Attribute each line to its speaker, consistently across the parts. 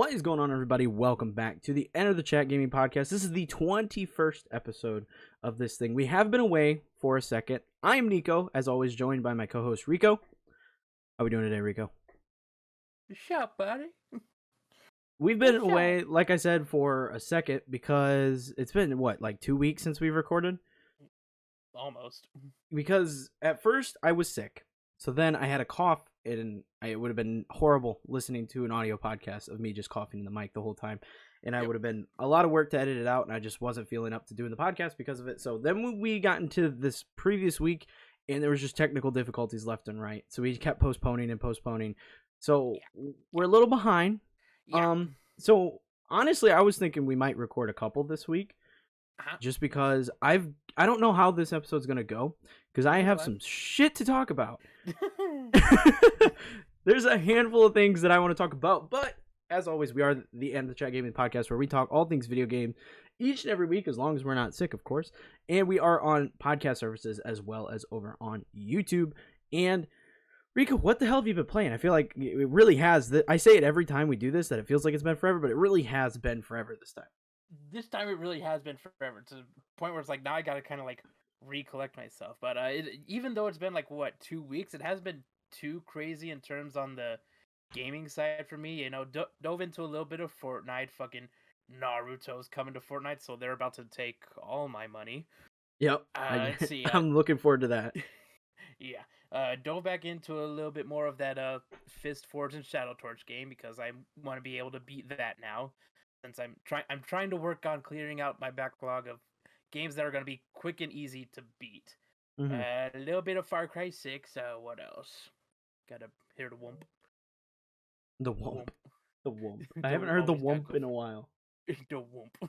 Speaker 1: What is going on, everybody? Welcome back to the End of the Chat Gaming Podcast. This is the 21st episode of this thing. We have been away for a second. I am Nico, as always, joined by my co-host Rico. How are we doing today, Rico?
Speaker 2: Shut up, buddy.
Speaker 1: We've been away, like I said, for a second because it's been, like 2 weeks since we've recorded?
Speaker 2: Almost.
Speaker 1: Because at first I was sick. So then I had a cough, and it would have been horrible listening to an audio podcast of me just coughing in the mic the whole time. And I would have been a lot of work to edit it out, and I just wasn't feeling up to doing the podcast because of it. So then we got into this previous week, and there was just technical difficulties left and right. So we kept postponing and postponing. So we're a little behind.
Speaker 2: Yeah.
Speaker 1: So honestly, I was thinking we might record a couple this week. Just because I don't know how this episode's gonna go, because I have some shit to talk about. There's a handful of things that I want to talk about, but as always, we are the End of the Chat Gaming Podcast, where we talk all things video game each and every week, as long as we're not sick, of course. And we are on podcast services as well as over on YouTube. And Rico, what the hell have you been playing? I feel like it really has. I say it every time we do this, that it feels like it's been forever, but it really has been forever this time.
Speaker 2: This time it really has been forever, to the point where it's like now I gotta kind of like recollect myself. But even though it's been like 2 weeks, it has been too crazy in terms on the gaming side for me. You know, dove into a little bit of Fortnite. Fucking Naruto's coming to Fortnite, so they're about to take all my money.
Speaker 1: Yep.
Speaker 2: Let's see,
Speaker 1: I'm looking forward to that.
Speaker 2: Yeah. Dove back into a little bit more of that Fist Forge and Shadow Torch game because I want to be able to beat that now. Since I'm trying to work on clearing out my backlog of games that are going to be quick and easy to beat. A little bit of Far Cry 6. What else? Gotta hear the whoomp.
Speaker 1: The whoomp. The whoomp. I haven't heard the whoomp in a while.
Speaker 2: The whoomp.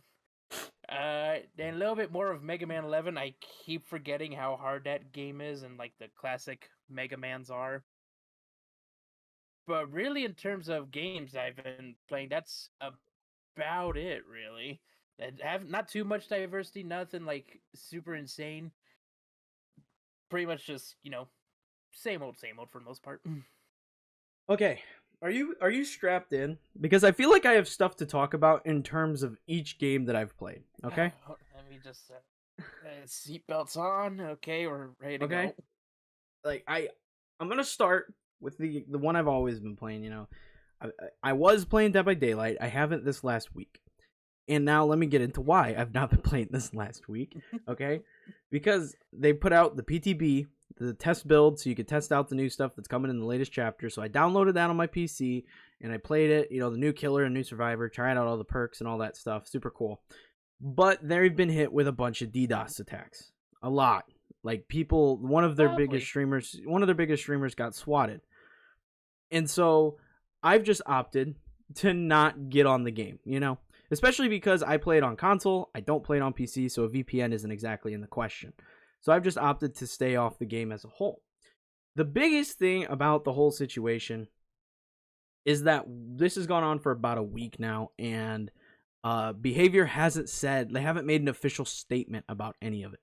Speaker 2: Then a little bit more of Mega Man 11. I keep forgetting how hard that game is and like the classic Mega Mans are. But really, in terms of games I've been playing, that's about it, really. I have not too much diversity, nothing like super insane. Pretty much just, same old for the most part.
Speaker 1: Okay. Are you strapped in? Because I feel like I have stuff to talk about in terms of each game that I've played. Okay?
Speaker 2: Let me just seatbelts on. Okay, we're ready to go.
Speaker 1: Like I'm gonna start with the one I've always been playing, I was playing Dead by Daylight. I haven't this last week. And now let me get into why I've not been playing this last week, okay? Because they put out the PTB, the test build, so you could test out the new stuff that's coming in the latest chapter. So I downloaded that on my PC, and I played it, the new killer and new survivor, tried out all the perks and all that stuff. Super cool. But they've been hit with a bunch of DDoS attacks. A lot. Like people, one of their biggest streamers got swatted. And so I've just opted to not get on the game, especially because I play it on console. I don't play it on PC, so a VPN isn't exactly in the question. So I've just opted to stay off the game as a whole. The biggest thing about the whole situation is that this has gone on for about a week now, and Behavior they haven't made an official statement about any of it.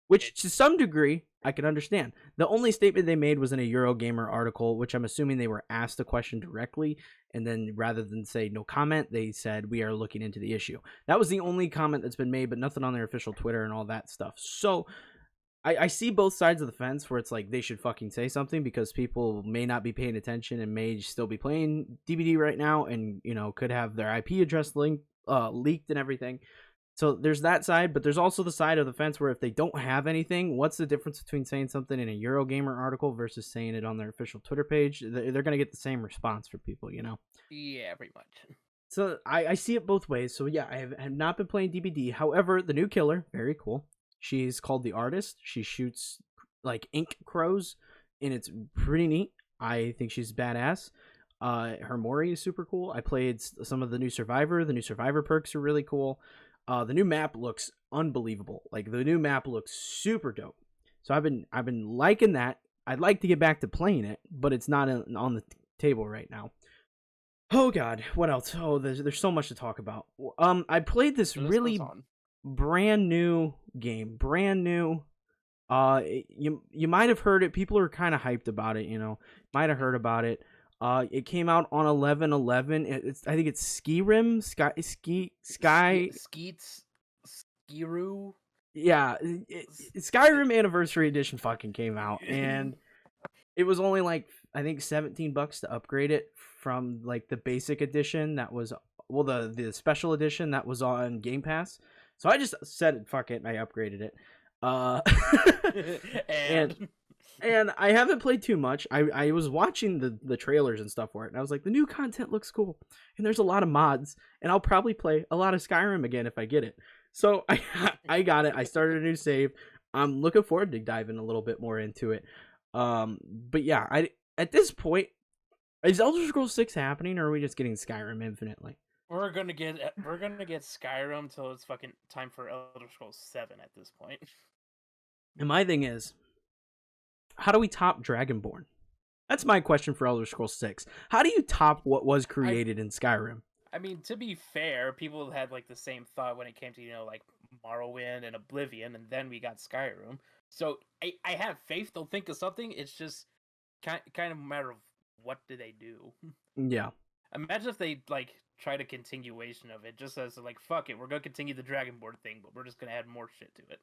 Speaker 1: Which, to some degree, I can understand. The only statement they made was in a Eurogamer article, which I'm assuming they were asked a question directly, and then rather than say no comment, they said, we are looking into the issue. That was the only comment that's been made, but nothing on their official Twitter and all that stuff. So, I see both sides of the fence where it's like they should fucking say something because people may not be paying attention and may still be playing DBD right now and, could have their IP address leaked and everything. So there's that side, but there's also the side of the fence where if they don't have anything, what's the difference between saying something in a Eurogamer article versus saying it on their official Twitter page? They're going to get the same response for people,
Speaker 2: Yeah, pretty much.
Speaker 1: So I see it both ways. So yeah, I have not been playing DBD. However, the new killer, very cool. She's called the Artist. She shoots like ink crows, and it's pretty neat. I think she's badass. Her Mori is super cool. I played some of the new Survivor. The new Survivor perks are really cool. The new map looks unbelievable. Like the new map looks super dope. So I've been liking that. I'd like to get back to playing it, but it's not on the table right now. Oh god, what else? Oh, there's so much to talk about. I played this really brand new game. Brand new. You might have heard it. People are kind of hyped about it, Might have heard about it. It came out on 11/11. I think it's
Speaker 2: Skeets, Skiru.
Speaker 1: Yeah, Skyrim Anniversary Edition fucking came out, and it was only like I think $17 to upgrade it from like the basic edition that was the special edition that was on Game Pass. So I just said fuck it and I upgraded it. And I haven't played too much. I was watching the trailers and stuff for it, and I was like, the new content looks cool, and there's a lot of mods, and I'll probably play a lot of Skyrim again if I get it. So I got it. I started a new save. I'm looking forward to diving a little bit more into it. But yeah, at this point, is Elder Scrolls 6 happening, or are we just getting Skyrim infinitely?
Speaker 2: We're gonna get Skyrim till it's fucking time for Elder Scrolls 7 at this point.
Speaker 1: And my thing is, how do we top Dragonborn? That's my question for Elder Scrolls 6. How do you top what was created in Skyrim?
Speaker 2: I mean, to be fair, people had like the same thought when it came to, like Morrowind and Oblivion, and then we got Skyrim. So I have faith they'll think of something. It's just kind of a matter of what do they do.
Speaker 1: Yeah.
Speaker 2: Imagine if they like tried a continuation of it, just as like, fuck it, we're gonna continue the Dragonborn thing, but we're just gonna add more shit to it.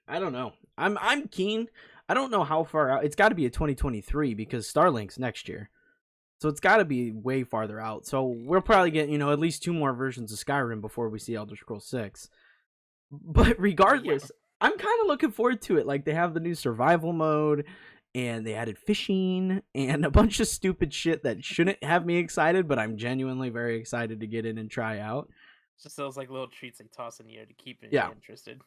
Speaker 1: I don't know. I'm keen. I don't know how far out. It's got to be a 2023 because Starlink's next year. So it's got to be way farther out. So we'll probably get, at least 2 more versions of Skyrim before we see Elder Scrolls 6. But regardless, yeah. I'm kind of looking forward to it. Like, they have the new survival mode, and they added fishing, and a bunch of stupid shit that shouldn't have me excited, but I'm genuinely very excited to get in and try out.
Speaker 2: It's just those, like, little treats they toss in the air to keep me interested.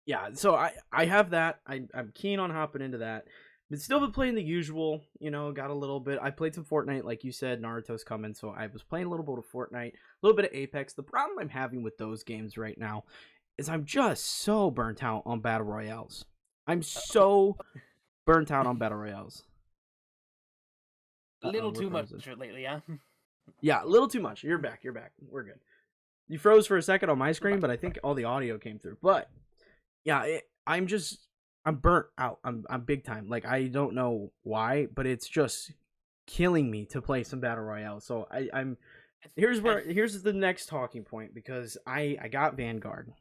Speaker 1: Yeah, so I have that. I'm keen on hopping into that. But still been playing the usual, got a little bit. I played some Fortnite, like you said, Naruto's coming, so I was playing a little bit of Fortnite, a little bit of Apex. The problem I'm having with those games right now is I'm just so burnt out on Battle Royales. I'm so burnt out on Battle Royales.
Speaker 2: A little too much lately, yeah?
Speaker 1: Yeah, a little too much. You're back. We're good. You froze for a second on my screen, but I think all the audio came through. But, yeah, I'm burnt out. I'm big time. Like, I don't know why, but it's just killing me to play some Battle Royale. So here's the next talking point, because I got Vanguard.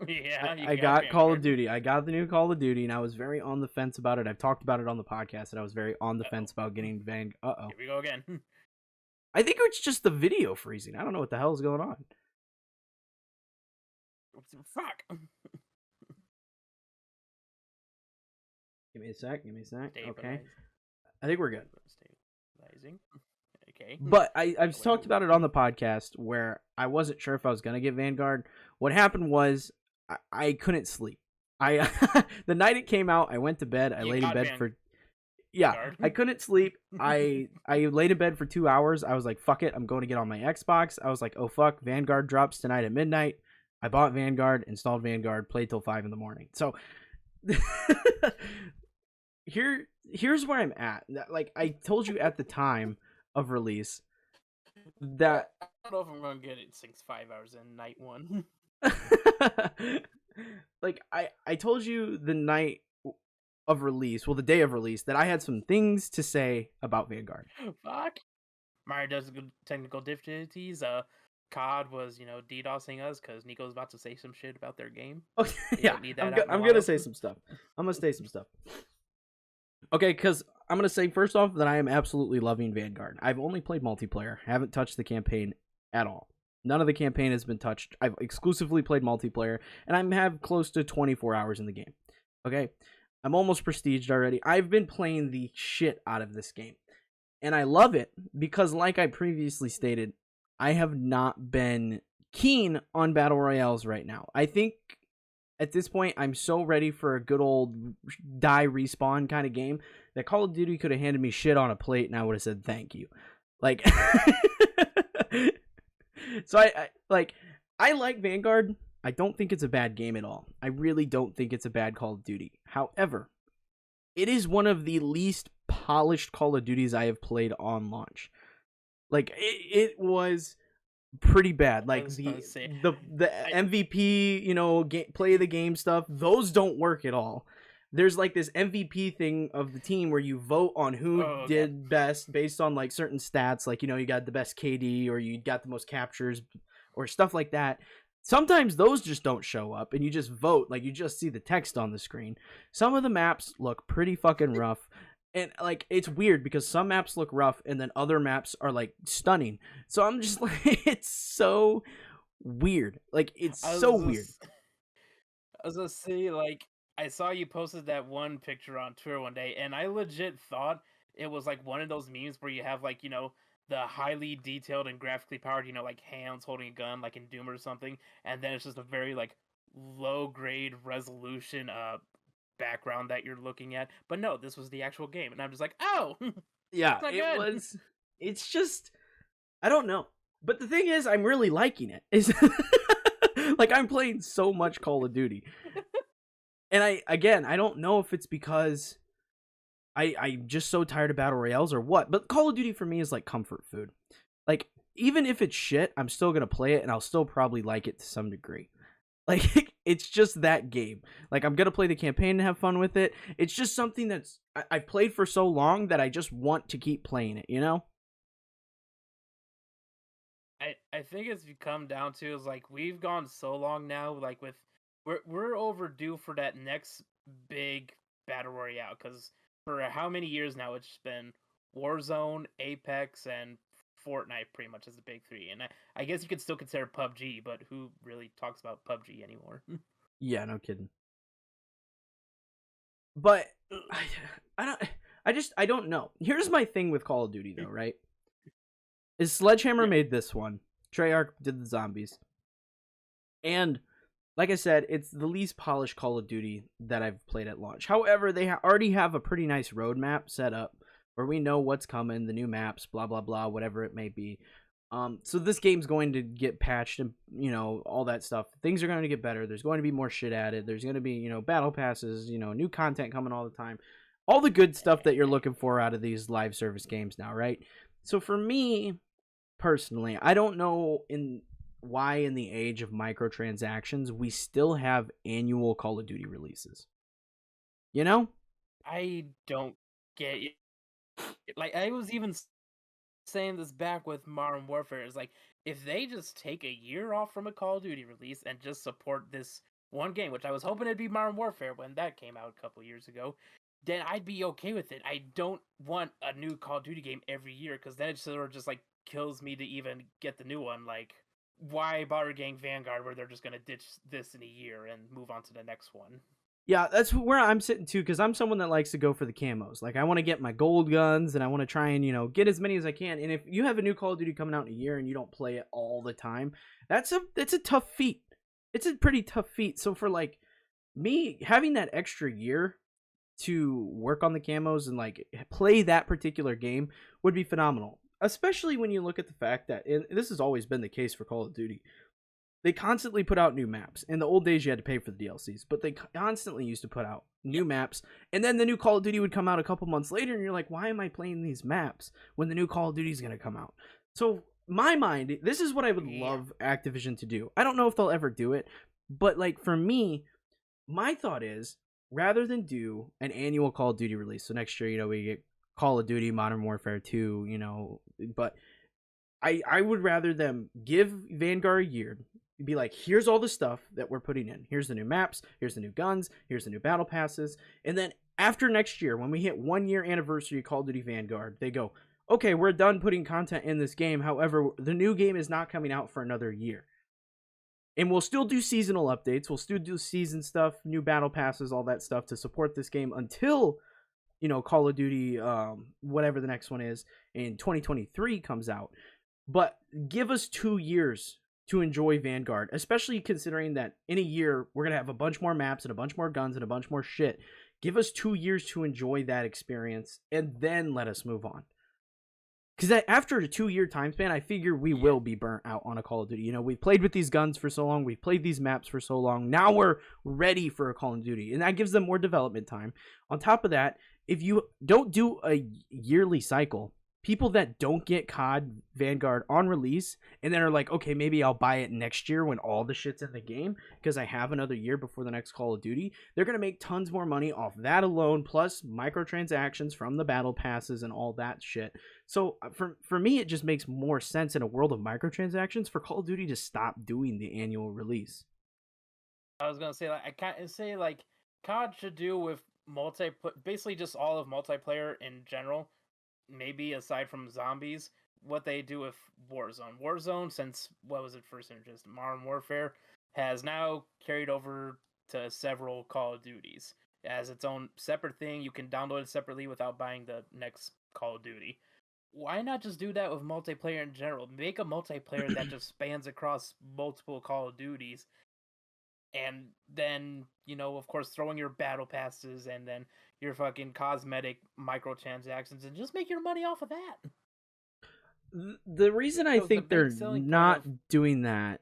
Speaker 2: Yeah,
Speaker 1: I got Call of Duty. I got the new Call of Duty, and I was very on the fence about it. I've talked about it on the podcast, and I was very on the fence about getting Vanguard.
Speaker 2: Here we go again.
Speaker 1: I think it's just the video freezing. I don't know what the hell is going on.
Speaker 2: Fuck.
Speaker 1: Give me a sec. Okay. I think we're good.
Speaker 2: Stabilizing. Okay.
Speaker 1: But I've talked about it on the podcast where I wasn't sure if I was going to get Vanguard. What happened was I couldn't sleep. The night it came out, I went to bed. I laid in bed for... Yeah, I couldn't sleep. I laid in bed for 2 hours. I was like, fuck it. I'm going to get on my Xbox. I was like, oh, fuck. Vanguard drops tonight at midnight. I bought Vanguard, installed Vanguard, played till 5 in the morning. So... Here's where I'm at. Like, I told you at the time of release that
Speaker 2: I don't know if I'm gonna get it 5 hours in night 1.
Speaker 1: Like, I told you the night of release, the day of release, that I had some things to say about Vanguard.
Speaker 2: Fuck. Mario does good technical difficulties. COD was, DDoSing us because Nico's about to say some shit about their game.
Speaker 1: Okay, yeah, I'm gonna say some stuff. Okay, because I'm going to say first off that I am absolutely loving Vanguard. I've only played multiplayer. I haven't touched the campaign at all. None of the campaign has been touched. I've exclusively played multiplayer, and I have close to 24 hours in the game. Okay? I'm almost prestiged already. I've been playing the shit out of this game. And I love it because, like I previously stated, I have not been keen on Battle Royales right now. I think... At this point, I'm so ready for a good old die respawn kind of game that Call of Duty could have handed me shit on a plate and I would have said thank you. Like, so I like Vanguard. I don't think it's a bad game at all. I really don't think it's a bad Call of Duty. However, it is one of the least polished Call of Duties I have played on launch. Like, it was... pretty bad. Like the MVP, play the game stuff, those don't work at all. there's like this MVP thing of the team where you vote on who did best based on like certain stats, like, you know, you got the best KD or you got the most captures or stuff like that. Sometimes those just don't show up and you just vote, like you just see the text on the screen. Some of the maps look pretty fucking rough. And like it's weird because some maps look rough and then other maps are like stunning. So I'm just like it's so weird. Like it's so weird.
Speaker 2: I was gonna say, like, I saw you posted that one picture on Twitter one day, and I legit thought it was like one of those memes where you have like, you know, the highly detailed and graphically powered, you know, like hands holding a gun, like in Doom or something, and then it's just a very like low grade resolution background that you're looking at. But no, this was the actual game, and I'm just like, oh,
Speaker 1: yeah, it was. It's just, I don't know. But the thing is, I'm really liking it. Is like I'm playing so much Call of Duty, and I don't know if it's because I'm just so tired of battle royales or what. But Call of Duty for me is like comfort food. Like even if it's shit, I'm still gonna play it, and I'll still probably like it to some degree. Like, it's just that game. Like, I'm going to play the campaign and have fun with it. It's just something that's... I've played for so long that I just want to keep playing it, you know?
Speaker 2: I think it's come down to is, like, we've gone so long now, like, with... We're overdue for that next big Battle Royale, because for how many years now it's been Warzone, Apex, and Fortnite pretty much as the big three, and I guess you could still consider PUBG, but who really talks about PUBG anymore?
Speaker 1: Yeah, no kidding. But I don't know. Here's my thing with Call of Duty though, right? Is Sledgehammer made this one. Treyarch did the zombies. And like I said, it's the least polished Call of Duty that I've played at launch. However, they already have a pretty nice roadmap set up where we know what's coming, the new maps, blah, blah, blah, whatever it may be. So this game's going to get patched and, you know, all that stuff. Things are going to get better. There's going to be more shit added. There's going to be, you know, battle passes, you know, new content coming all the time. All the good stuff that you're looking for out of these live service games now, right? So for me, personally, I don't know why in the age of microtransactions, we still have annual Call of Duty releases. You know?
Speaker 2: I don't get it. Like, I was even saying this back with Modern Warfare. It's like, if they just take a year off from a Call of Duty release and just support this one game, which I was hoping it'd be Modern Warfare when that came out a couple years ago, then I'd be okay with it. I don't want a new Call of Duty game every year, because then it sort of just, like, kills me to even get the new one. Like, why bother getting Vanguard where they're just going to ditch this in a year and move on to the next one?
Speaker 1: Yeah, that's where I'm sitting too, because I'm someone that likes to go for the camos. Like, I want to get my gold guns, and I want to try and, you know, get as many as I can. And if you have a new Call of Duty coming out in a year and you don't play it all the time, it's a tough feat. It's a pretty tough feat. So for, like, me, having that extra year to work on the camos and, like, play that particular game would be phenomenal. Especially when you look at the fact that, and this has always been the case for Call of Duty, they constantly put out new maps. In the old days, you had to pay for the DLCs, but they constantly used to put out new maps. And then the new Call of Duty would come out a couple months later, and you're like, why am I playing these maps when the new Call of Duty is going to come out? So, my mind, this is what I would love Activision to do. I don't know if they'll ever do it, but, like, for me, my thought is, rather than do an annual Call of Duty release, so next year, you know, we get Call of Duty Modern Warfare 2, you know, but I would rather them give Vanguard a year, be like, here's all the stuff that we're putting in. Here's the new maps, here's the new guns, here's the new battle passes. And then after next year, when we hit 1 year anniversary of Call of Duty Vanguard, they go, okay, we're done putting content in this game. However, the new game is not coming out for another year. And we'll still do seasonal updates. We'll still do season stuff, new battle passes, all that stuff to support this game until, you know, Call of Duty, whatever the next one is, in 2023 comes out. But give us 2 years to enjoy Vanguard, especially considering that in a year, we're going to have a bunch more maps and a bunch more guns and a bunch more shit. Give us 2 years to enjoy that experience, and then let us move on. Because after a 2 year time span, I figure we will be burnt out on a Call of Duty. You know, we've played with these guns for so long. We've played these maps for so long. Now we're ready for a Call of Duty. And that gives them more development time. On top of that, if you don't do a yearly cycle, people that don't get COD Vanguard on release and then are like, okay, maybe I'll buy it next year when all the shit's in the game because I have another year before the next Call of Duty. They're going to make tons more money off that alone, plus microtransactions from the battle passes and all that shit. So for me, it just makes more sense in a world of microtransactions for Call of Duty to stop doing the annual release.
Speaker 2: I was gonna say, like, I can't say like COD should do with basically just all of multiplayer in general. Maybe aside from zombies, what they do with Warzone. Warzone, since what was it first introduced, Modern Warfare, has now carried over to several Call of Duties as its own separate thing. You can download it separately without buying the next Call of Duty. Why not just do that with multiplayer in general? Make a multiplayer that just spans across multiple Call of Duties, and then, of course, throwing your battle passes and then your fucking cosmetic microtransactions and just make your money off of that.
Speaker 1: The reason I think they're not doing that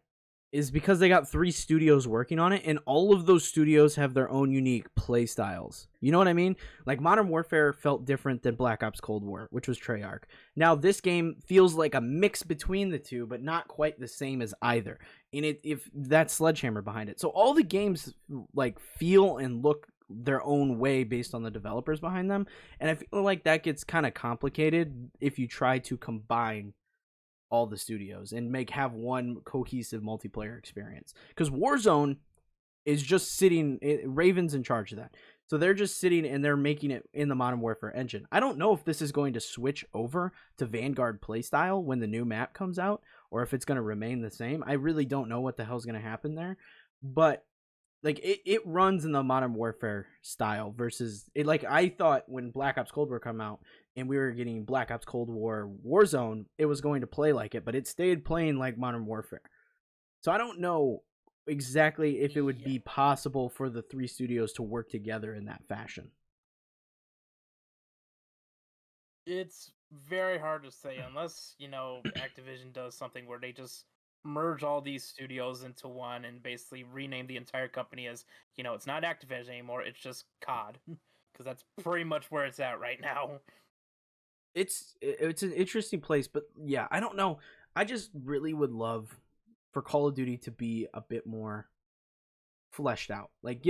Speaker 1: is because they got 3 studios working on it, and all of those studios have their own unique play styles. You know what I mean? Like, Modern Warfare felt different than Black Ops Cold War, which was Treyarch. Now, this game feels like a mix between the two, but not quite the same as either. And if that's Sledgehammer behind it. So all the games, like, feel and look their own way based on the developers behind them. And I feel like that gets kind of complicated if you try to combine all the studios and have one cohesive multiplayer experience, because Warzone is just sitting, Raven's in charge of that, so they're just sitting and they're making it in the Modern Warfare engine. I don't know if this is going to switch over to Vanguard playstyle when the new map comes out, or if it's going to remain the same. I really don't know what the hell's going to happen there, but like it runs in the Modern Warfare style versus it. Like, I thought when Black Ops Cold War come out and we were getting Black Ops Cold War Warzone, it was going to play like it, but it stayed playing like Modern Warfare. So I don't know exactly if it would be possible for the 3 studios to work together in that fashion.
Speaker 2: It's very hard to say unless, Activision does something where they just merge all these studios into one and basically rename the entire company as, it's not Activision anymore, it's just COD. Because that's pretty much where it's at right now.
Speaker 1: It's an interesting place, but yeah, I don't know. I just really would love for Call of Duty to be a bit more fleshed out. Like,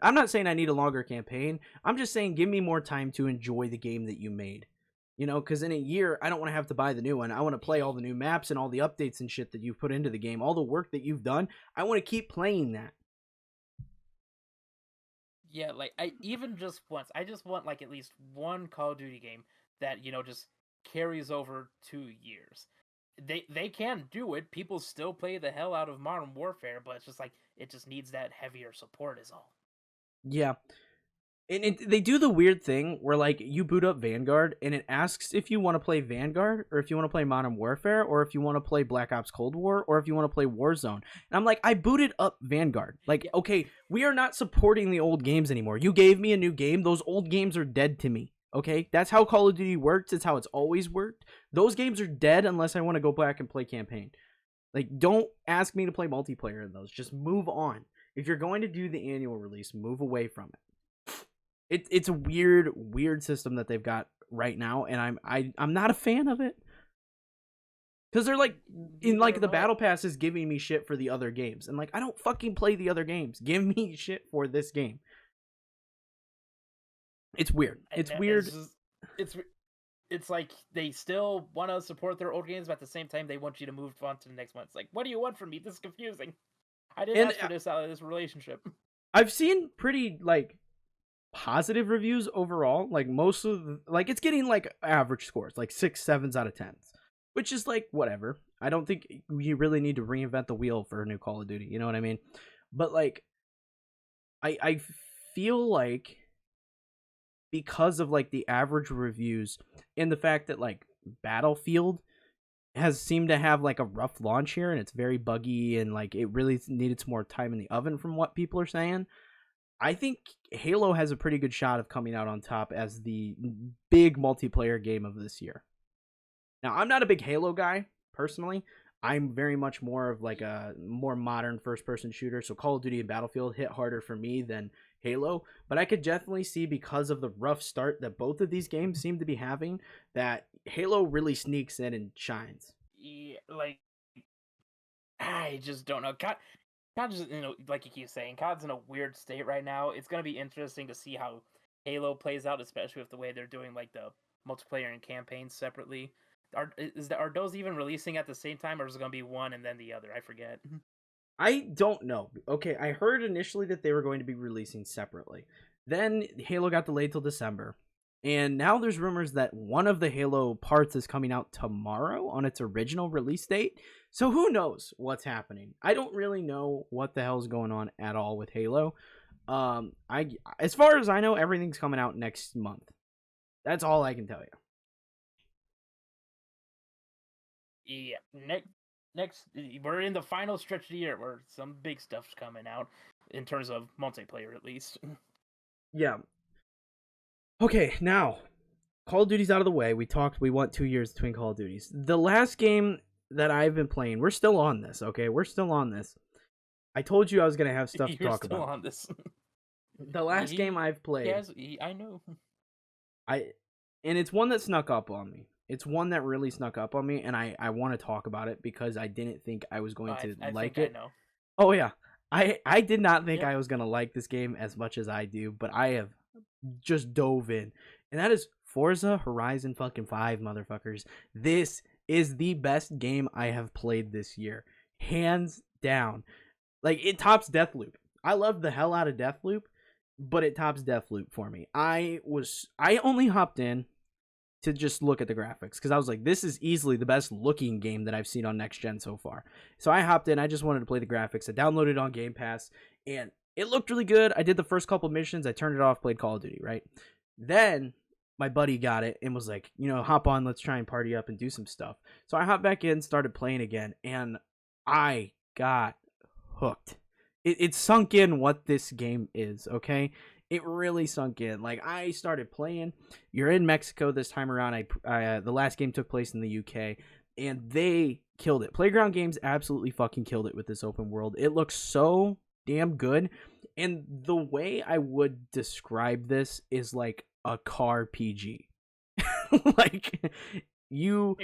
Speaker 1: I'm not saying I need a longer campaign. I'm just saying give me more time to enjoy the game that you made. Because in a year, I don't want to have to buy the new one. I want to play all the new maps and all the updates and shit that you've put into the game. All the work that you've done, I want to keep playing that.
Speaker 2: Yeah, like, I just want, like, at least one Call of Duty game that, just carries over 2 years. They can do it. People still play the hell out of Modern Warfare, but it's just like, it just needs that heavier support is all.
Speaker 1: Yeah. And they do the weird thing where, like, you boot up Vanguard and it asks if you want to play Vanguard or if you want to play Modern Warfare or if you want to play Black Ops Cold War or if you want to play Warzone. And I'm like, I booted up Vanguard. Like, okay, we are not supporting the old games anymore. You gave me a new game. Those old games are dead to me. Okay? That's how Call of Duty works. It's how it's always worked. Those games are dead unless I want to go back and play campaign. Like, don't ask me to play multiplayer in those. Just move on. If you're going to do the annual release, move away from it. It's a weird system that they've got right now, and I'm not a fan of it. Because they're like, the battle pass is giving me shit for the other games. And like, I don't fucking play the other games. Give me shit for this game. It's weird. It's weird.
Speaker 2: It's like they still want to support their old games, but at the same time they want you to move on to the next one. It's like, what do you want from me? This is confusing. I didn't ask for this out of this relationship.
Speaker 1: I've seen pretty, like, positive reviews overall. Like, most of it's getting like average scores, like 6 7s out of 10s, which is like whatever. I don't think you really need to reinvent the wheel for a new Call of Duty, you know what I mean? But like, I feel like because of like the average reviews and the fact that like Battlefield has seemed to have like a rough launch here and it's very buggy and like it really needed some more time in the oven from what people are saying, I think Halo has a pretty good shot of coming out on top as the big multiplayer game of this year. Now, I'm not a big Halo guy, personally. I'm very much more of like a more modern first-person shooter, so Call of Duty and Battlefield hit harder for me than Halo, but I could definitely see, because of the rough start that both of these games seem to be having, that Halo really sneaks in and shines.
Speaker 2: Yeah, like I just don't know. COD's, like you keep saying, COD's in a weird state right now. It's gonna be interesting to see how Halo plays out, especially with the way they're doing like the multiplayer and campaigns separately. Are those even releasing at the same time, or is it gonna be one and then the other? I forget.
Speaker 1: I don't know. Okay, I heard initially that they were going to be releasing separately. Then Halo got delayed till December. And now there's rumors that one of the Halo parts is coming out tomorrow on its original release date. So who knows what's happening? I don't really know what the hell's going on at all with Halo. I as far as I know, everything's coming out next month. That's all I can tell you.
Speaker 2: Yeah, next we're in the final stretch of the year where some big stuff's coming out in terms of multiplayer, at least.
Speaker 1: Yeah. Okay, now Call of Duty's out of the way. We want 2 years between Call of Duties. The last game that I've been playing, we're still on this, okay? We're still on this. I told you I was going to have stuff to talk about.
Speaker 2: On this.
Speaker 1: The last game I've played.
Speaker 2: Yes, I know.
Speaker 1: And it's one that snuck up on me. It's one that really snuck up on me, and I want to talk about it because I didn't think I was going to like it.
Speaker 2: I know.
Speaker 1: Oh yeah. I did not think I was going to like this game as much as I do, but I have just dove in. And that is Forza Horizon fucking 5, motherfuckers. This is the best game I have played this year. Hands down. Like, it tops Deathloop. I love the hell out of Deathloop, but it tops Deathloop for me. I only hopped in to just look at the graphics because I was like, this is easily the best looking game that I've seen on next gen so far. So I hopped in. I just wanted to play the graphics. I downloaded it on Game Pass, and it looked really good. I did the first couple missions. I turned it off, played Call of Duty, right? Then my buddy got it and was like, hop on, let's try and party up and do some stuff. So I hopped back in, started playing again, and I got hooked. It sunk in what this game is, okay? It really sunk in. Like, I started playing. You're in Mexico this time around. The last game took place in the UK, and they killed it. Playground Games absolutely fucking killed it with this open world. It looks so damn good, and the way I would describe this is like a car PG. Like, you...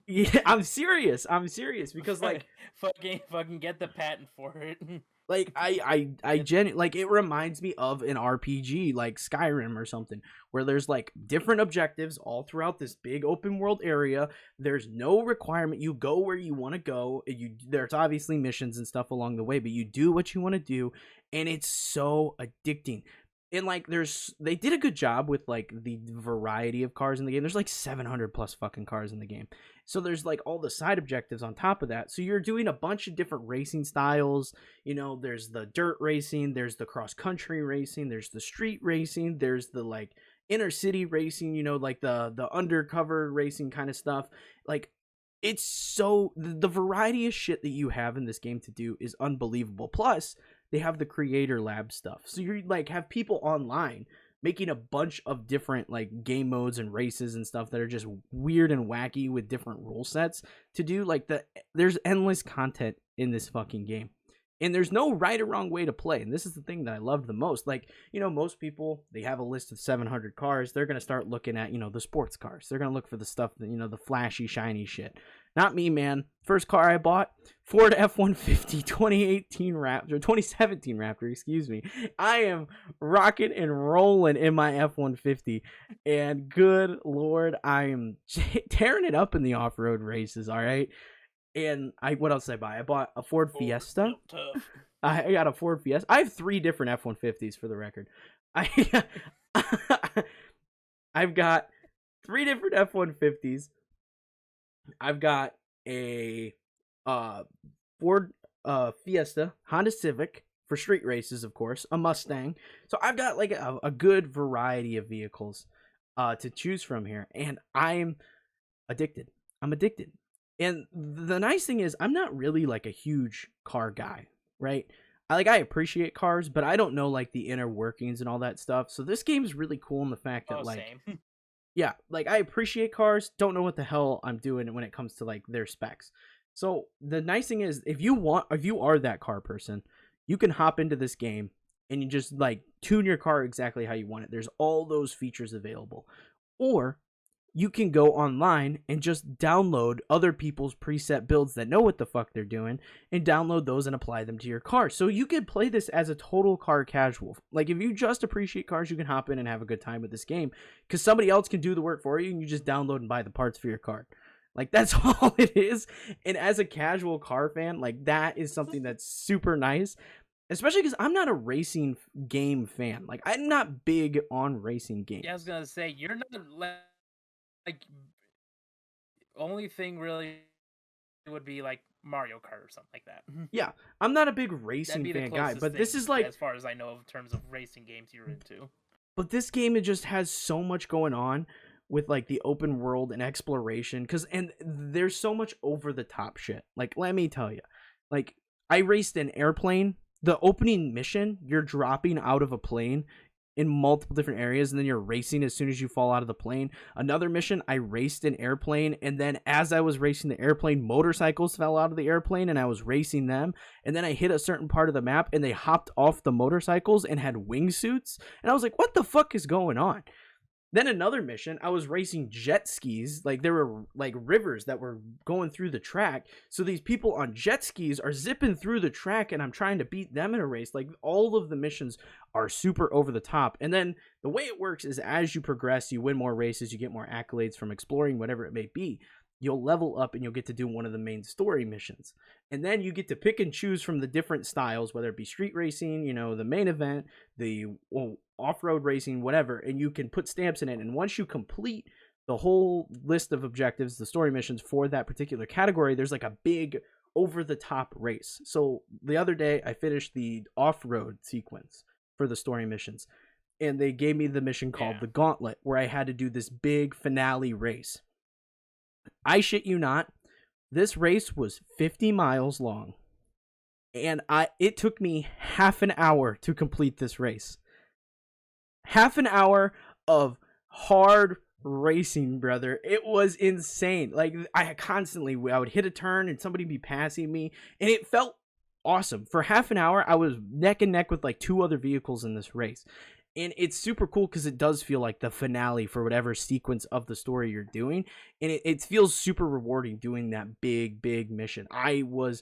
Speaker 1: Yeah, I'm serious because like
Speaker 2: fucking get the patent for it.
Speaker 1: Like I genuinely, like, it reminds me of an RPG like Skyrim or something, where there's like different objectives all throughout this big open world area. There's no requirement. You go where you want to go. There's obviously missions and stuff along the way, but you do what you want to do, and it's so addicting. And like, they did a good job with like the variety of cars in the game. There's like 700 plus fucking cars in the game. So there's like all the side objectives on top of that. So you're doing a bunch of different racing styles. There's the dirt racing, there's the cross country racing, there's the street racing, there's the like inner city racing, like the undercover racing kind of stuff. Like, it's so, the variety of shit that you have in this game to do is unbelievable. Plus, they have the creator lab stuff. So you like have people online making a bunch of different like game modes and races and stuff that are just weird and wacky with different rule sets to do. Like, there's endless content in this fucking game. And there's no right or wrong way to play. And this is the thing that I loved the most. Like, most people, they have a list of 700 cars. They're going to start looking at, the sports cars. They're going to look for the stuff that, the flashy, shiny shit. Not me, man. First car I bought, Ford F-150 2017 Raptor, excuse me. I am rocking and rolling in my F-150. And good Lord, I am tearing it up in the off-road races, all right? And what else did I buy? I bought a Ford Fiesta. I got a Ford Fiesta. I have 3 different F-150s for the record. I've got 3 different F-150s. I've got a Ford Fiesta, Honda Civic for street races, of course, a Mustang. So I've got like a good variety of vehicles to choose from here, and I'm addicted. And the nice thing is, I'm not really like a huge car guy, right? I appreciate cars, but I don't know like the inner workings and all that stuff. So this game is really cool in the fact that
Speaker 2: same.
Speaker 1: Yeah, like, I appreciate cars, don't know what the hell I'm doing when it comes to like their specs. So the nice thing is, if you are that car person, you can hop into this game and you just like tune your car exactly how you want it. There's all those features available. Or you can go online and just download other people's preset builds that know what the fuck they're doing and download those and apply them to your car. So you can play this as a total car casual. Like if you just appreciate cars, you can hop in and have a good time with this game because somebody else can do the work for you and you just download and buy the parts for your car. Like that's all it is. And as a casual car fan, like that is something that's super nice. Especially because I'm not a racing game fan. Like I'm not big on racing games.
Speaker 2: Yeah, I was gonna say you're not like only thing really would be like Mario Kart or something like that.
Speaker 1: Yeah, I'm not a big
Speaker 2: That'd
Speaker 1: racing
Speaker 2: be the
Speaker 1: fan guy,
Speaker 2: closest
Speaker 1: but this
Speaker 2: thing,
Speaker 1: is like,
Speaker 2: as far as I know, in terms of racing games you're into.
Speaker 1: but this game it just has so much going on with like the open world and exploration and there's so much over the top shit. Like let me tell you, like I raced an airplane. The opening mission, you're dropping out of a plane in multiple different areas and then you're racing as soon as you fall out of the plane. Another mission, I raced an airplane and then as I was racing the airplane, motorcycles fell out of the airplane and I was racing them, and then I hit a certain part of the map and they hopped off the motorcycles and had wingsuits and I was like, what the fuck is going on? Then another mission, I was racing jet skis. Like there were like rivers that were going through the track. So these people on jet skis are zipping through the track and I'm trying to beat them in a race. Like all of the missions are super over the top. And then the way it works is as you progress, you win more races, you get more accolades from exploring, whatever it may be. You'll level up and you'll get to do one of the main story missions. And then you get to pick and choose from the different styles, whether it be street racing, you know, the main event, the off-road racing, whatever, and you can put stamps in it. And once you complete the whole list of objectives, the story missions for that particular category, there's like a big over-the-top race. So the other day, I finished the off-road sequence for the story missions, and they gave me the mission called the Gauntlet, where I had to do this big finale race. I shit you not, this race was 50 miles long, and it took me half an hour to complete this race. Half an hour of hard racing, brother. It was insane. Like I would hit a turn and somebody be passing me, and it felt awesome. For half an hour, I was neck and neck with like 2 other vehicles in this race. And it's super cool because it does feel like the finale for whatever sequence of the story you're doing. And it feels super rewarding doing that big mission. I was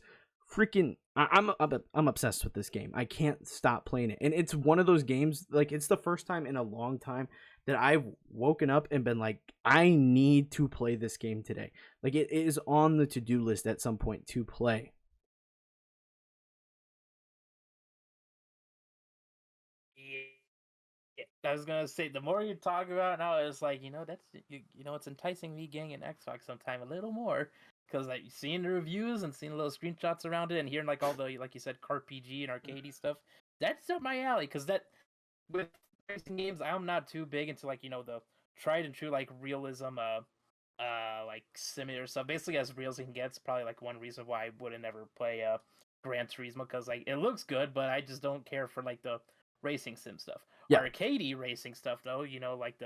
Speaker 1: freaking... I'm obsessed with this game. I can't stop playing it. And it's one of those games, like it's the first time in a long time that I've woken up and been like, I need to play this game today. Like it is on the to-do list at some point to play.
Speaker 2: I was gonna say, the more you talk about it now, it's like, that's it's enticing me getting an Xbox sometime a little more, because like seeing the reviews and seeing little screenshots around it and hearing like all the, like you said, CarPG and arcadey stuff, that's up my alley. Because that with racing games, I'm not too big into like the tried and true like realism, like simulator stuff. Basically as real as it can get. It's probably like one reason why I wouldn't ever play Gran Turismo, because like it looks good, but I just don't care for like the racing sim stuff.
Speaker 1: Yeah.
Speaker 2: Arcadey racing stuff though, like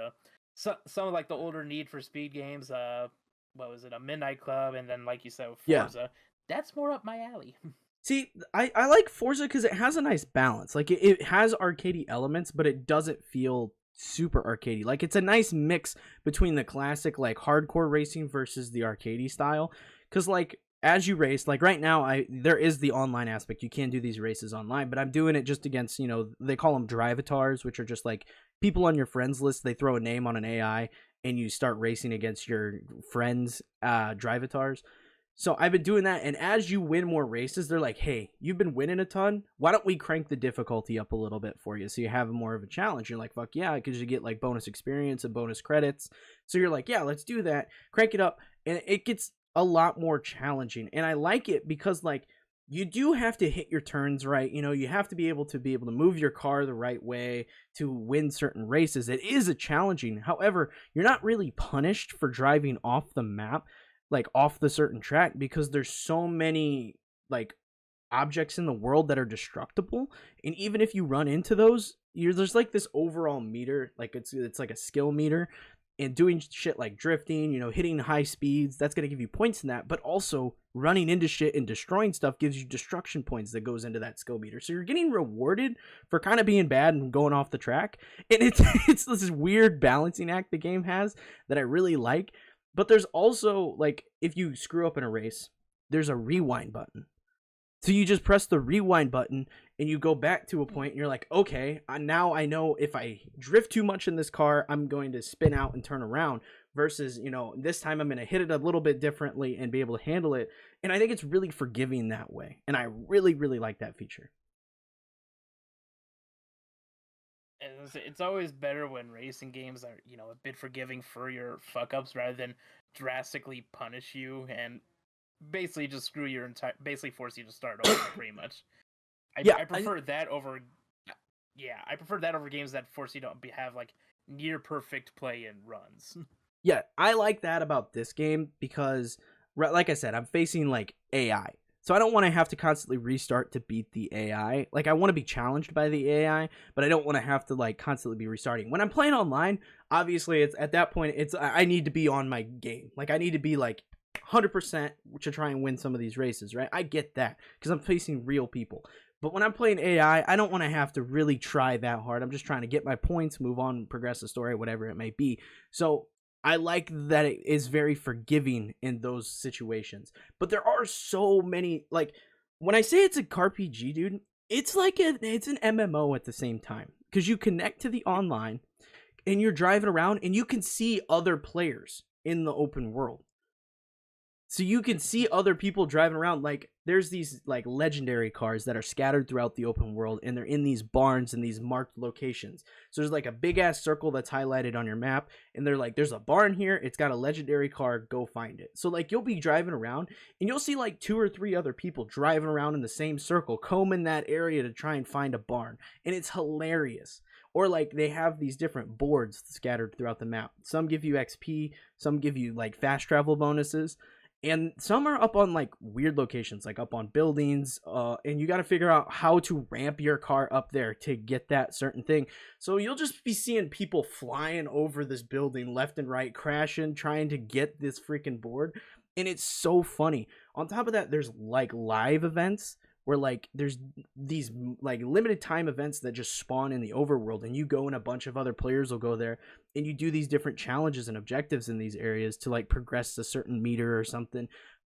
Speaker 2: some of like the older Need for Speed games, what was it, a Midnight Club, and then like you said, Forza, that's more up my alley.
Speaker 1: See, I like Forza because it has a nice balance. Like it has arcadey elements, but it doesn't feel super arcadey. Like it's a nice mix between the classic like hardcore racing versus the arcadey style. Because like as you race, like right now, there is the online aspect. You can do these races online, but I'm doing it just against, they call them drivatars, which are just like people on your friends list. They throw a name on an AI and you start racing against your friends' drivatars. So I've been doing that, and as you win more races, they're like, hey, you've been winning a ton. Why don't we crank the difficulty up a little bit for you so you have more of a challenge? You're like, fuck yeah, because you get like bonus experience and bonus credits. So you're like, yeah, let's do that. Crank it up, and it gets a lot more challenging. And I like it because like you do have to hit your turns right. You have to be able to move your car the right way to win certain races. It is a challenging. However, you're not really punished for driving off the map, like off the certain track, because there's so many like objects in the world that are destructible. And even if you run into those, there's like this overall meter, like it's like a skill meter. and doing shit like drifting, hitting high speeds, that's going to give you points in that. But also running into shit and destroying stuff gives you destruction points that goes into that skill meter. So you're getting rewarded for kind of being bad and going off the track. And it's this weird balancing act the game has that I really like. But there's also, like, if you screw up in a race, there's a rewind button. So you just press the rewind button and you go back to a point and you're like, okay, now I know if I drift too much in this car, I'm going to spin out and turn around versus, this time I'm going to hit it a little bit differently and be able to handle it. And I think it's really forgiving that way. And I really, really like that feature.
Speaker 2: It's always better when racing games are, a bit forgiving for your fuck ups rather than drastically punish you and basically just screw your entire, basically force you to start over pretty much. I prefer that over. Yeah, I prefer that over games that force you to have like near perfect play and runs.
Speaker 1: Yeah, I like that about this game because, like I said, I'm facing like AI. So I don't want to have to constantly restart to beat the AI. Like, I want to be challenged by the AI, but I don't want to have to like constantly be restarting. When I'm playing online, obviously it's at that point I need to be on my game. Like, I need to be like 100% to try and win some of these races, right? I get that because I'm facing real people. But when I'm playing AI, I don't want to have to really try that hard. I'm just trying to get my points, move on, progress the story, whatever it may be. So I like that it is very forgiving in those situations. But there are so many, like, when I say it's a CarPG, dude, it's like it's an MMO at the same time. Because you connect to the online, and you're driving around, and you can see other players in the open world. So you can see other people driving around. Like, there's these like legendary cars that are scattered throughout the open world, and they're in these barns and these marked locations. So there's like a big ass circle that's highlighted on your map, and they're like, there's a barn here, it's got a legendary car, go find it. So like, you'll be driving around and you'll see like 2 or 3 other people driving around in the same circle, combing that area to try and find a barn, and it's hilarious. Or like, they have these different boards scattered throughout the map. Some give you XP, some give you like fast travel bonuses, and some are up on like weird locations, like up on buildings, and you got to figure out how to ramp your car up there to get that certain thing. So you'll just be seeing people flying over this building left and right, crashing, trying to get this freaking board, and it's so funny. On top of that, there's like live events where like there's these like limited time events that just spawn in the overworld, and you go and a bunch of other players will go there, and you do these different challenges and objectives in these areas to like progress a certain meter or something.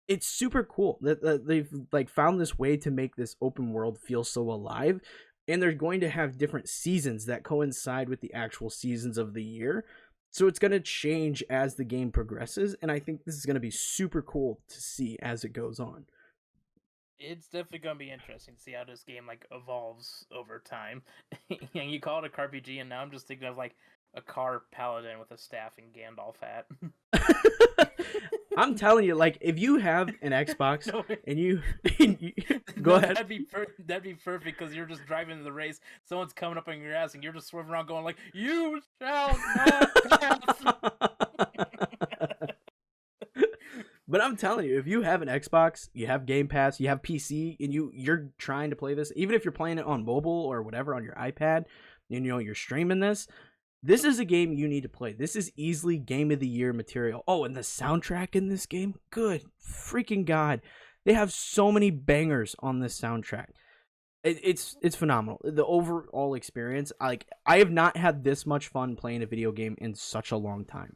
Speaker 1: It's super cool that they've like found this way to make this open world feel so alive, and they're going to have different seasons that coincide with the actual seasons of the year. So it's going to change as the game progresses, and I think this is going to be super cool to see as it goes on.
Speaker 2: It's definitely gonna be interesting to see how this game like evolves over time. And you call it a CarPG, and now I'm just thinking of like a car paladin with a staff and Gandalf hat.
Speaker 1: I'm telling you, like, if you have an Xbox and you go ahead,
Speaker 2: that'd be perfect because you're just driving the race. Someone's coming up on your ass, and you're just swerving around, going like, "You shall not pass."
Speaker 1: But I'm telling you, if you have an Xbox, you have Game Pass, you have PC, and you're trying to play this, even if you're playing it on mobile or whatever on your iPad, and you're streaming this is a game you need to play. This is easily game of the year material. Oh, and the soundtrack in this game, good freaking god. They have so many bangers on this soundtrack. It's phenomenal. The overall experience, like, I have not had this much fun playing a video game in such a long time.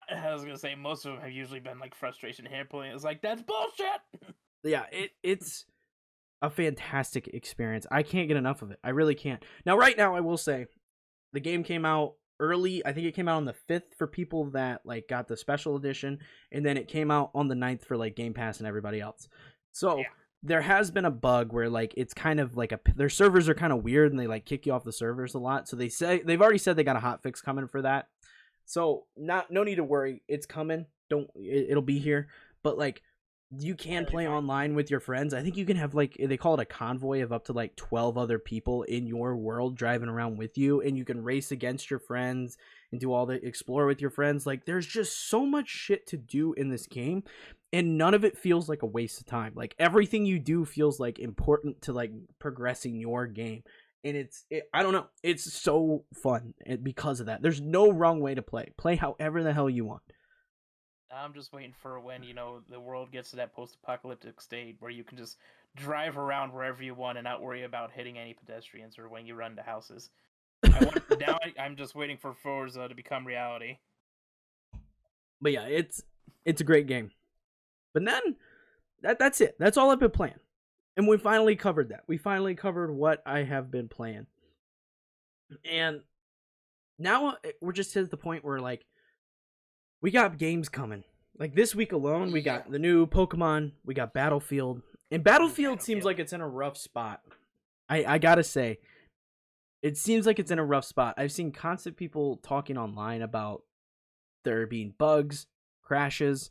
Speaker 2: I was gonna say most of them have usually been like frustration handpulling. It's like, that's bullshit.
Speaker 1: Yeah, it's a fantastic experience. I can't get enough of it. I really can't. Now, right now, I will say the game came out early. I think it came out on the 5th for people that like got the special edition, and then it came out on the 9th for like Game Pass and everybody else. So yeah. There has been a bug where like it's kind of like their servers are kind of weird, and they like kick you off the servers a lot. So they've already said they got a hotfix coming for that. So no need to worry, it's coming. It'll be here. But like, you can play online with your friends. I think you can have like, they call it a convoy of up to like 12 other people in your world driving around with you, and you can race against your friends and do all the explore with your friends. Like, there's just so much shit to do in this game, and none of it feels like a waste of time. Like, everything you do feels like important to like progressing your game. and I don't know, it's so fun because of that. There's no wrong way to play however the hell you want.
Speaker 2: I'm just waiting for when, the world gets to that post-apocalyptic state where you can just drive around wherever you want and not worry about hitting any pedestrians or when you run into houses. I'm just waiting for Forza to become reality.
Speaker 1: But yeah, it's a great game. But then that's it. That's all I've been playing. And we finally covered that. We finally covered what I have been playing. And now we're just at the point where, like, we got games coming. Like, this week alone, we got the new Pokemon, we got Battlefield. And Battlefield seems like it's in a rough spot. I gotta say, it seems like it's in a rough spot. I've seen constant people talking online about there being bugs, crashes,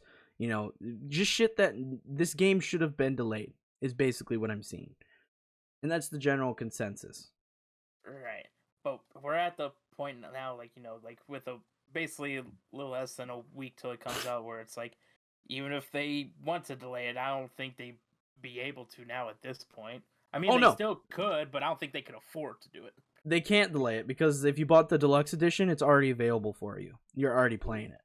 Speaker 1: just shit that this game should have been delayed, is basically what I'm seeing. And that's the general consensus.
Speaker 2: Right. But we're at the point now, with basically a little less than a week till it comes out, where it's like, even if they want to delay it, I don't think they'd be able to now at this point. I mean, they still could, but I don't think they could afford to do it.
Speaker 1: They can't delay it, because if you bought the deluxe edition, it's already available for you. You're already playing
Speaker 2: it.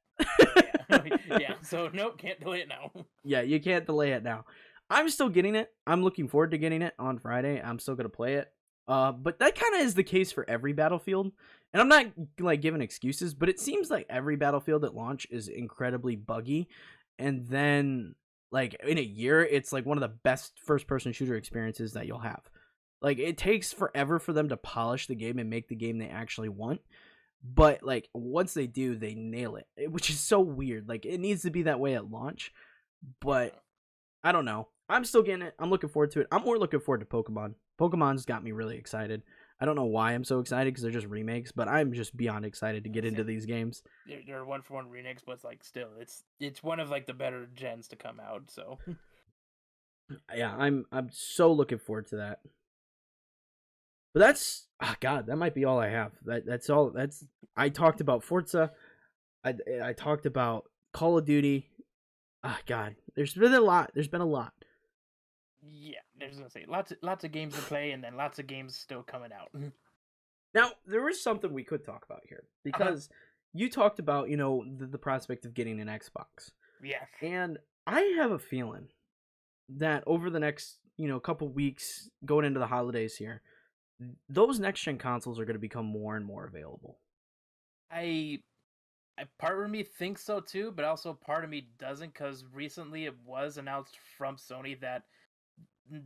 Speaker 2: Yeah, so nope, can't delay it now.
Speaker 1: Yeah, you can't delay it now. I'm still getting it. I'm looking forward to getting it on Friday. I'm still going to play it. But that kind of is the case for every Battlefield. And I'm not, like, giving excuses, but it seems like every Battlefield at launch is incredibly buggy. And then, like, in a year, it's, like, one of the best first-person shooter experiences that you'll have. Like, it takes forever for them to polish the game and make the game they actually want. But, like, once they do, they nail it, which is so weird. Like, it needs to be that way at launch. But I don't know. I'm still getting it. I'm looking forward to it. I'm more looking forward to Pokemon. Pokemon's got me really excited. I don't know why I'm so excited, because they're just remakes, but I'm just beyond excited to get into these games.
Speaker 2: They're one-for-one remakes, but still, it's one of, like, the better gens to come out, so.
Speaker 1: Yeah, I'm so looking forward to that. But that's, God, that might be all I have. That's all. I talked about Forza. I talked about Call of Duty. God, there's been a lot.
Speaker 2: Yeah, there's gonna say lots of games to play, and then lots of games still coming out.
Speaker 1: Now, there is something we could talk about here, because you talked about, the prospect of getting an Xbox.
Speaker 2: Yeah.
Speaker 1: And I have a feeling that over the next, couple weeks going into the holidays here, those next-gen consoles are going to become more and more available.
Speaker 2: Part of me thinks so too, but also part of me doesn't, because recently it was announced from Sony that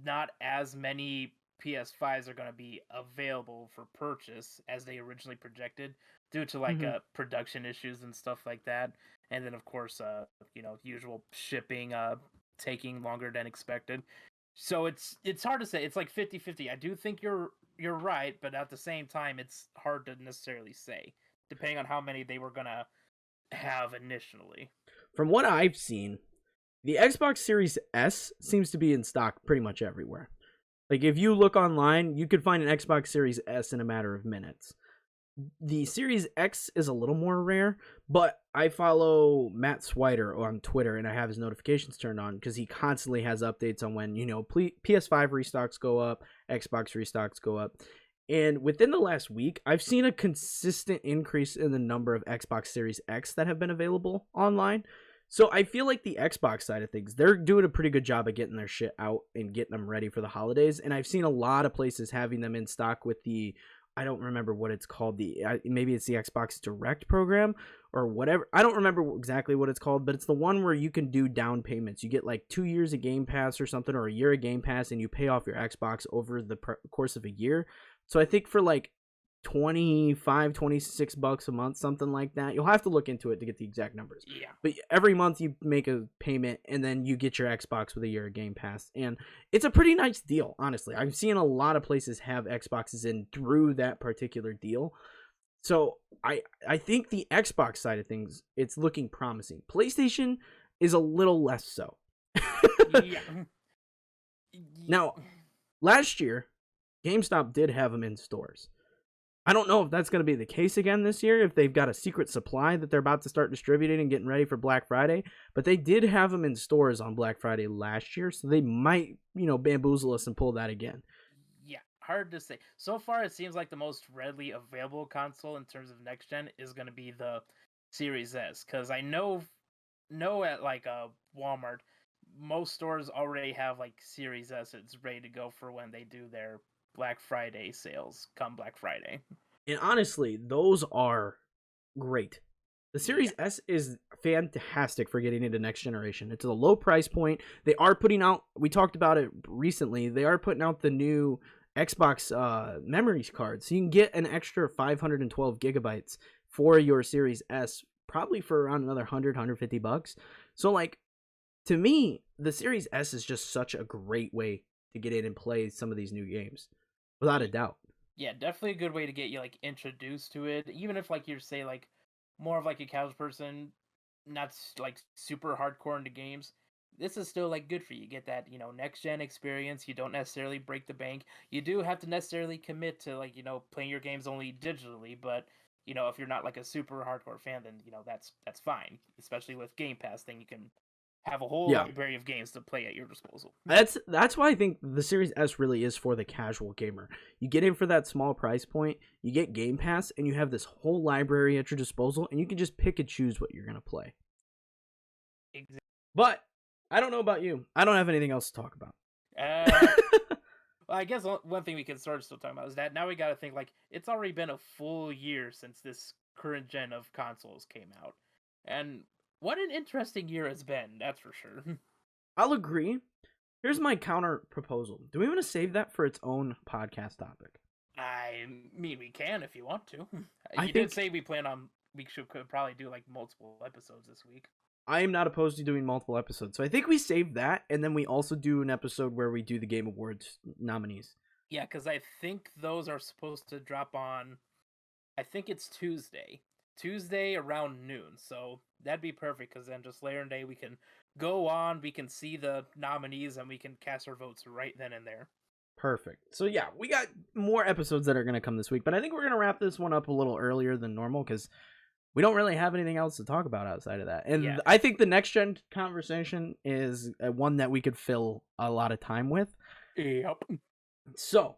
Speaker 2: not as many PS5s are going to be available for purchase as they originally projected, due to production issues and stuff like that. And then, of course, usual shipping taking longer than expected. So it's hard to say. It's like 50-50. I do think you're right, but at the same time, it's hard to necessarily say, depending on how many they were going to have initially.
Speaker 1: From what I've seen, the Xbox Series S seems to be in stock pretty much everywhere. Like, if you look online, you could find an Xbox Series S in a matter of minutes. The Series X is a little more rare, but I follow Matt Swider on Twitter, and I have his notifications turned on, because he constantly has updates on when, PS5 restocks go up, Xbox restocks go up. And within the last week, I've seen a consistent increase in the number of Xbox Series X that have been available online. So I feel like the Xbox side of things, they're doing a pretty good job of getting their shit out and getting them ready for the holidays. And I've seen a lot of places having them in stock with the, I don't remember what it's called, maybe it's the Xbox Direct program or whatever. I don't remember exactly what it's called, but it's the one where you can do down payments. You get like 2 years of Game Pass or something, or a year of Game Pass, and you pay off your Xbox over the course of a year. So I think for like $26 a month, something like that. You'll have to look into it to get the exact numbers.
Speaker 2: Yeah.
Speaker 1: But every month you make a payment, and then you get your Xbox with a year of Game Pass. And it's a pretty nice deal, honestly. I've seen a lot of places have Xboxes in through that particular deal. So I think the Xbox side of things, it's looking promising. PlayStation is a little less so.
Speaker 2: Yeah.
Speaker 1: Now, last year, GameStop did have them in stores. I don't know if that's going to be the case again this year, if they've got a secret supply that they're about to start distributing and getting ready for Black Friday, but they did have them in stores on Black Friday last year, so they might, bamboozle us and pull that again.
Speaker 2: Yeah, hard to say. So far, it seems like the most readily available console in terms of next gen is going to be the Series S, because I know at like Walmart, most stores already have like Series S. It's ready to go for when they do their Black Friday sales come Black Friday.
Speaker 1: And honestly, those are great. The Series
Speaker 2: Yeah.
Speaker 1: S is fantastic for getting into next generation. It's a low price point. They are putting out, we talked about it recently, they are putting out the new Xbox memory card. So you can get an extra 512 gigabytes for your Series S, probably for around another 150 bucks. So, like, to me, the Series S is just such a great way to get in and play some of these new games, without a doubt.
Speaker 2: Yeah, definitely a good way to get you like introduced to it. Even if like you're say like more of like a casual person, not like super hardcore into games, this is still like good for you. Get that next gen experience. You don't necessarily break the bank. You do have to necessarily commit to like playing your games only digitally, but if you're not like a super hardcore fan, then that's fine. Especially with Game Pass thing, you can have a whole
Speaker 1: Yeah.
Speaker 2: library of games to play at your disposal.
Speaker 1: That's why I think the Series S really is for the casual gamer. You get in for that small price point, you get Game Pass, and you have this whole library at your disposal, and you can just pick and choose what you're gonna play.
Speaker 2: Exactly.
Speaker 1: But I don't know about you. I don't have anything else to talk about.
Speaker 2: Well, I guess one thing we can sort of still talk about is that now we got to think like it's already been a full year since this current gen of consoles came out, and what an interesting year it's been. That's for sure.
Speaker 1: I'll agree. Here's my counter proposal. Do we want to save that for its own podcast topic?
Speaker 2: I mean, we can if you want to.
Speaker 1: I
Speaker 2: You
Speaker 1: think
Speaker 2: did say we could probably do like multiple episodes this week.
Speaker 1: I am not opposed to doing multiple episodes. So I think we save that, and then we also do an episode where we do the Game Awards nominees.
Speaker 2: Yeah, because I think those are supposed to drop on. I think it's Tuesday around noon. So that'd be perfect because then just later in the day we can go on, we can see the nominees, and we can cast our votes right then and there.
Speaker 1: Perfect. So yeah, we got more episodes that are going to come this week, but I think we're going to wrap this one up a little earlier than normal because we don't really have anything else to talk about outside of that. And
Speaker 2: Yeah.
Speaker 1: I think the next gen conversation is one that we could fill a lot of time with.
Speaker 2: Yep.
Speaker 1: So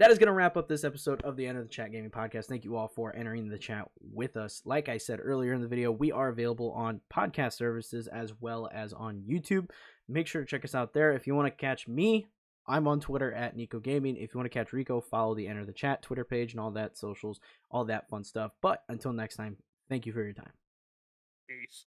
Speaker 1: that is going to wrap up this episode of the End of the Chat Gaming Podcast. Thank you all for entering the chat with us. Like I said earlier in the video, we are available on podcast services as well as on YouTube. Make sure to check us out there. If you want to catch me, I'm on Twitter at Kneeckoh Gaming. If you want to catch Rico, follow the Enter the Chat Twitter page and all that socials, all that fun stuff. But until next time, thank you for your time.
Speaker 2: Peace.